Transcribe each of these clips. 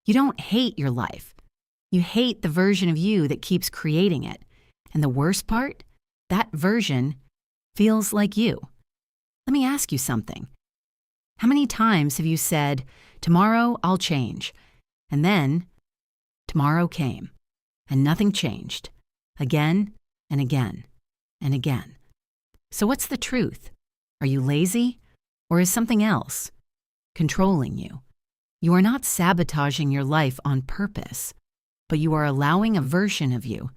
You don't hate your life. You hate the version of you that keeps creating it. And the worst part? That version feels like you. Let me ask you something. How many times have you said, "Tomorrow I'll change," and then tomorrow came, and nothing changed, again and again and again? So what's the truth? Are you lazy, or is something else controlling you? You are not sabotaging your life on purpose, but you are allowing a version of you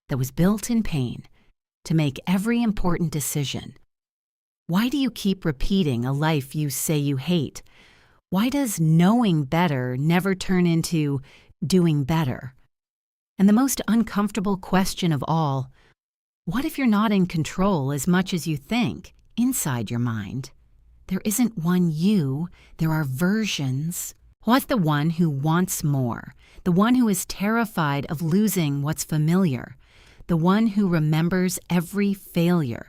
that was built in pain to make every important decision. Why do you keep repeating a life you say you hate? Why does knowing better never turn into doing better? And the most uncomfortable question of all, what if you're not in control as much as you think inside your mind? There isn't one you, there are versions. What's the one who wants more? The one who is terrified of losing what's familiar? The one who remembers every failure?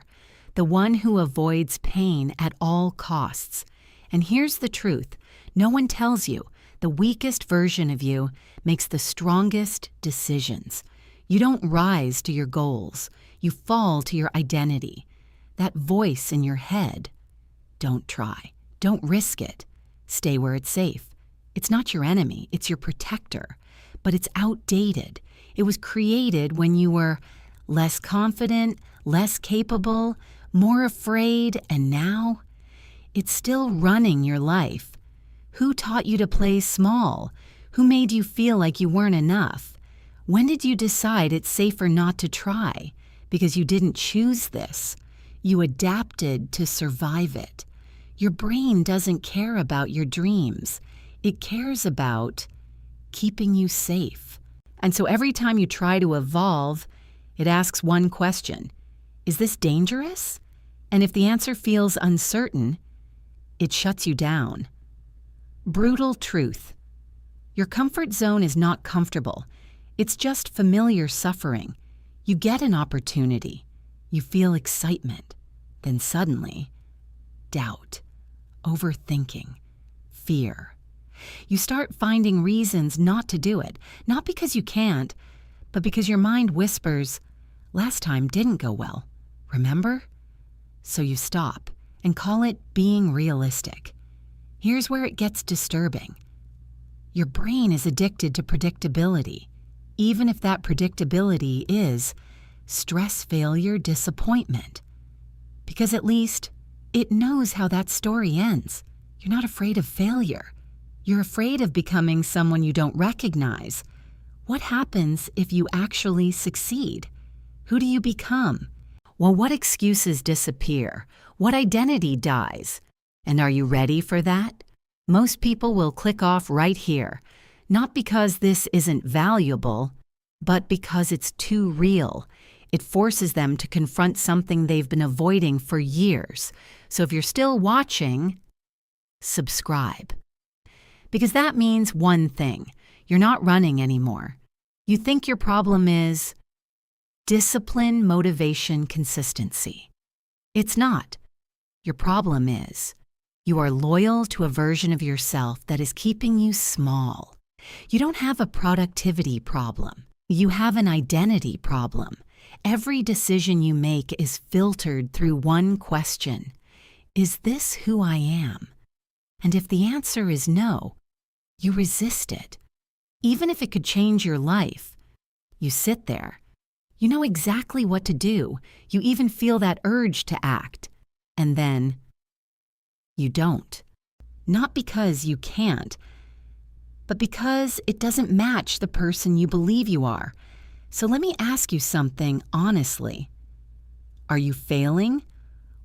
The one who avoids pain at all costs? And here's the truth. No one tells you the weakest version of you makes the strongest decisions. You don't rise to your goals. You fall to your identity. That voice in your head. Don't try. Don't risk it. Stay where it's safe. It's not your enemy. It's your protector. But it's outdated. It was created when you were less confident, less capable, more afraid, and now it's still running your life. Who taught you to play small? Who made you feel like you weren't enough? When did you decide it's safer not to try? Because you didn't choose this. You adapted to survive it. Your brain doesn't care about your dreams. It cares about keeping you safe. And so every time you try to evolve, it asks one question. Is this dangerous? And if the answer feels uncertain, it shuts you down. Brutal truth. Your comfort zone is not comfortable. It's just familiar suffering. You get an opportunity. You feel excitement. Then suddenly, doubt, overthinking, fear. You start finding reasons not to do it, not because you can't, but because your mind whispers, "Last time didn't go well, remember?" So you stop and call it being realistic. Here's where it gets disturbing. Your brain is addicted to predictability, even if that predictability is stress, failure, disappointment. Because at least it knows how that story ends. You're not afraid of failure. You're afraid of becoming someone you don't recognize. What happens if you actually succeed? Who do you become? Well, what excuses disappear? What identity dies? And are you ready for that? Most people will click off right here, not because this isn't valuable, but because it's too real. It forces them to confront something they've been avoiding for years. So if you're still watching, subscribe. Because that means one thing. You're not running anymore. You think your problem is discipline, motivation, consistency. It's not. Your problem is you are loyal to a version of yourself that is keeping you small. You don't have a productivity problem. You have an identity problem. Every decision you make is filtered through one question. Is this who I am? And if the answer is no, you resist it. Even if it could change your life, you sit there. You know exactly what to do. You even feel that urge to act. And then you don't. Not because you can't, but because it doesn't match the person you believe you are. So let me ask you something honestly. Are you failing,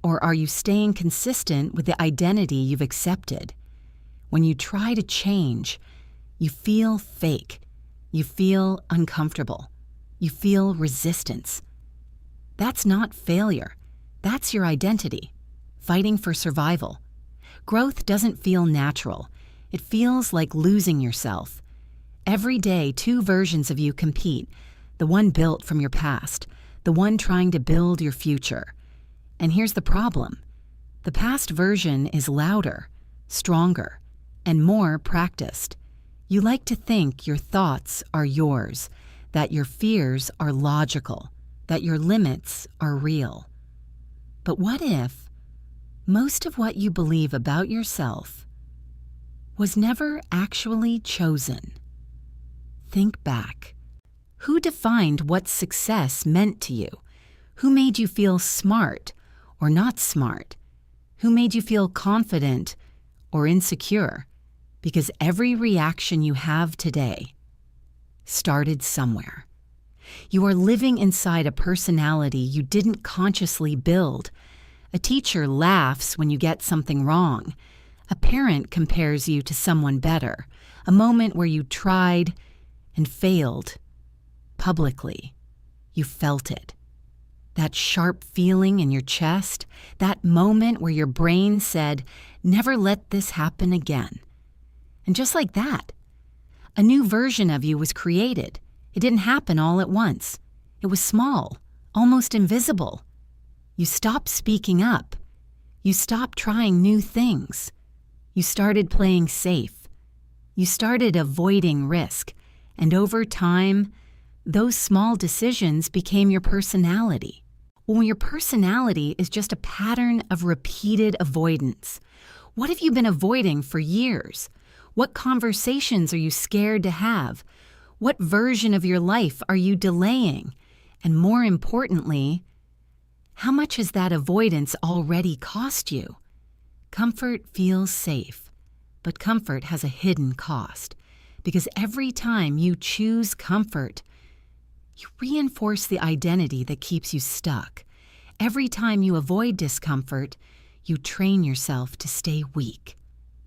or are you staying consistent with the identity you've accepted? When you try to change, you feel fake. You feel uncomfortable. You feel resistance. That's not failure. That's your identity, fighting for survival. Growth doesn't feel natural. It feels like losing yourself. Every day, two versions of you compete, the one built from your past, the one trying to build your future. And here's the problem. The past version is louder, stronger, and more practiced. You like to think your thoughts are yours, that your fears are logical, that your limits are real. But what if most of what you believe about yourself was never actually chosen? Think back. Who defined what success meant to you? Who made you feel smart or not smart? Who made you feel confident or insecure? Because every reaction you have today started somewhere. You are living inside a personality you didn't consciously build. A teacher laughs when you get something wrong. A parent compares you to someone better. A moment where you tried and failed publicly. You felt it. That sharp feeling in your chest, that moment where your brain said, "Never let this happen again." And just like that, a new version of you was created. It didn't happen all at once. It was small, almost invisible. You stopped speaking up. You stopped trying new things. You started playing safe. You started avoiding risk. And over time, those small decisions became your personality. Well, your personality is just a pattern of repeated avoidance. What have you been avoiding for years? What conversations are you scared to have? What version of your life are you delaying? And more importantly, how much has that avoidance already cost you? Comfort feels safe, but comfort has a hidden cost. Because every time you choose comfort, you reinforce the identity that keeps you stuck. Every time you avoid discomfort, you train yourself to stay weak.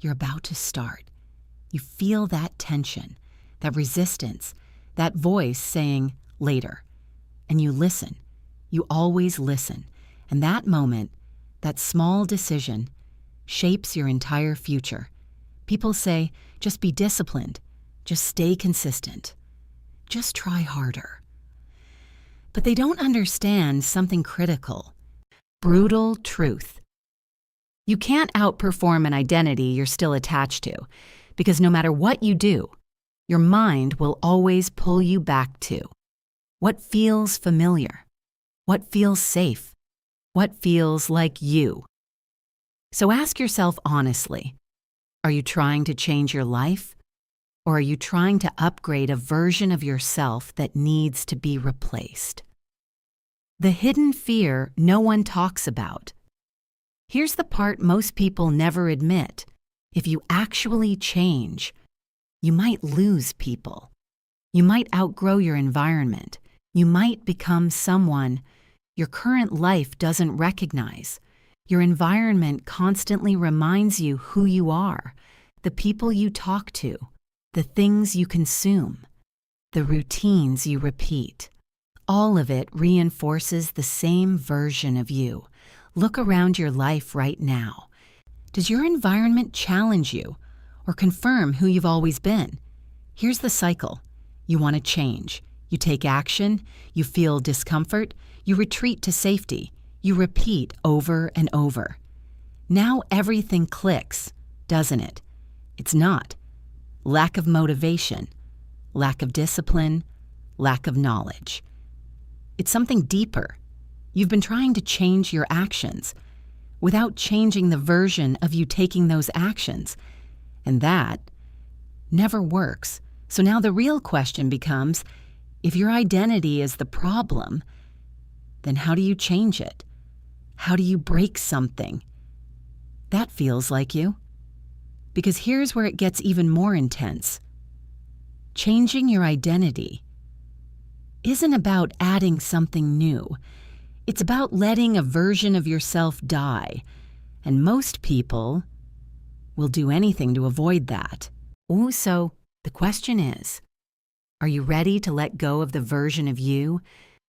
You're about to start. You feel that tension, that resistance, that voice saying, later. And you listen. You always listen. And that moment, that small decision, shapes your entire future. People say, just be disciplined. Just stay consistent. Just try harder. But they don't understand something critical. Brutal truth. You can't outperform an identity you're still attached to, because no matter what you do, your mind will always pull you back to what feels familiar, what feels safe, what feels like you. So ask yourself honestly, are you trying to change your life? Or are you trying to upgrade a version of yourself that needs to be replaced? The hidden fear no one talks about. Here's the part most people never admit. If you actually change, you might lose people. You might outgrow your environment. You might become someone your current life doesn't recognize. Your environment constantly reminds you who you are, the people you talk to, the things you consume, the routines you repeat. All of it reinforces the same version of you. Look around your life right now. Does your environment challenge you or confirm who you've always been? Here's the cycle. You want to change. You take action. You feel discomfort. You retreat to safety. You repeat over and over. Now everything clicks, doesn't it? It's not. Lack of motivation, lack of discipline, lack of knowledge. It's something deeper. You've been trying to change your actions without changing the version of you taking those actions. And that never works. So now the real question becomes, if your identity is the problem, then how do you change it? How do you break something? That feels like you. Because here's where it gets even more intense. Changing your identity isn't about adding something new. It's about letting a version of yourself die. And most people will do anything to avoid that. Ooh, so the question is, are you ready to let go of the version of you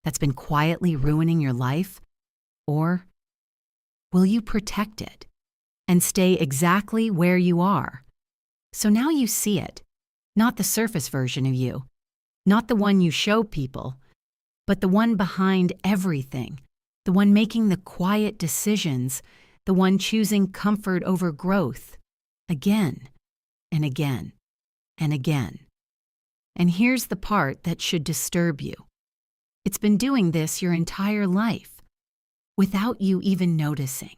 that's been quietly ruining your life? Or will you protect it and stay exactly where you are? So now you see it, not the surface version of you, not the one you show people, but the one behind everything, the one making the quiet decisions, the one choosing comfort over growth, again and again. and again. And here's the part that should disturb you. It's been doing this your entire life, without you even noticing.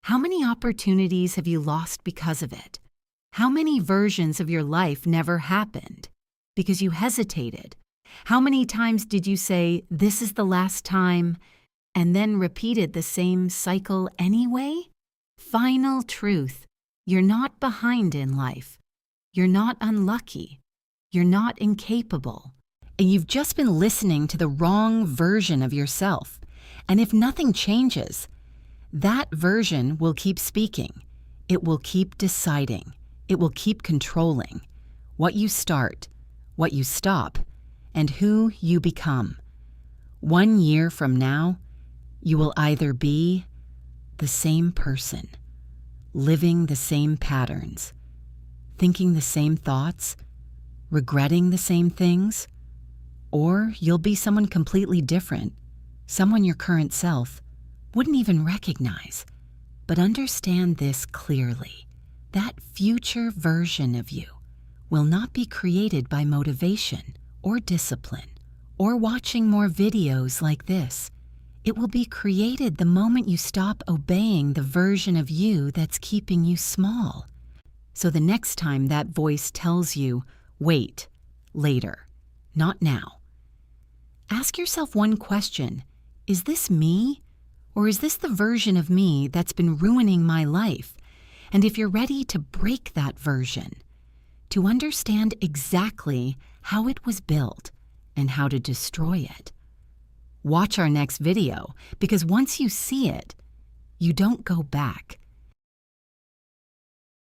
How many opportunities have you lost because of it? How many versions of your life never happened because you hesitated? How many times did you say, "This is the last time," and then repeated the same cycle anyway? Final truth, you're not behind in life. You're not unlucky. You're not incapable. And you've just been listening to the wrong version of yourself. And if nothing changes, that version will keep speaking. It will keep deciding. It will keep controlling what you start, what you stop, and who you become. 1 year from now, you will either be the same person, living the same patterns, thinking the same thoughts, regretting the same things, or you'll be someone completely different, someone your current self wouldn't even recognize. But understand this clearly. That future version of you will not be created by motivation or discipline or watching more videos like this. It will be created the moment you stop obeying the version of you that's keeping you small. So the next time that voice tells you, wait, later, not now, ask yourself one question. Is this me? Or is this the version of me that's been ruining my life? And if you're ready to break that version, to understand exactly how it was built and how to destroy it, watch our next video, because once you see it, you don't go back.